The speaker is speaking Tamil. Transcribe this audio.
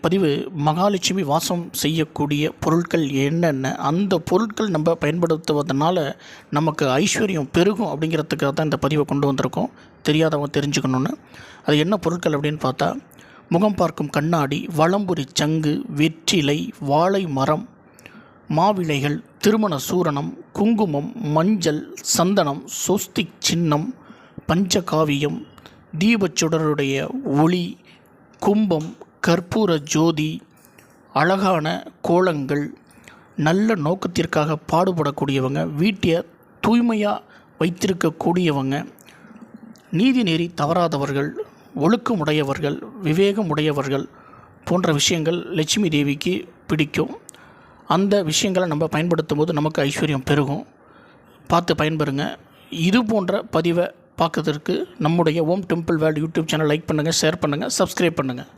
பதிவு மகாலட்சுமி வாசம் செய்யக்கூடிய பொருட்கள் என்னென்ன, அந்த பொருட்கள் நம்ம பயன்படுத்துவதனால நமக்கு ஐஸ்வர்யம் பெருகும் அப்படிங்கிறதுக்காக தான் இந்த பதிவை கொண்டு வந்திருக்கோம். தெரியாதவங்க தெரிஞ்சுக்கணுன்னு. அது என்ன பொருட்கள் அப்படின்னு பார்த்தா, முகம் பார்க்கும் கண்ணாடி, வலம்புரி சங்கு, வெற்றிலை, வாழை மரம், மாவிளைகள், திருமண சூரணம், குங்குமம், மஞ்சள், சந்தனம், சொஸ்திக் சின்னம், பஞ்சகாவியம், தீபச்சுடருடைய ஒளி, கும்பம், கற்பூர ஜோதி, அழகான கோலங்கள், நல்ல நோக்கத்திற்காக பாடுபடக்கூடியவங்க, வீட்டை தூய்மையாக வைத்திருக்கக்கூடியவங்க, நீதி நெறி தவறாதவர்கள், ஒழுக்கமுடையவர்கள், விவேகமுடையவர்கள் போன்ற விஷயங்கள் லட்சுமி தேவிக்கு பிடிக்கும். அந்த விஷயங்களை நம்ம பயன்படுத்தும் போது நமக்கு ஐஸ்வர்யம் பெருகும். பார்த்து பயன்பெறுங்க. இது போன்ற பதிவை பார்க்கறதுக்கு நம்முடைய Om temple world YouTube channel like பண்ணுங்கள், ஷேர் பண்ணுங்கள், சப்ஸ்கிரைப் பண்ணுங்கள்.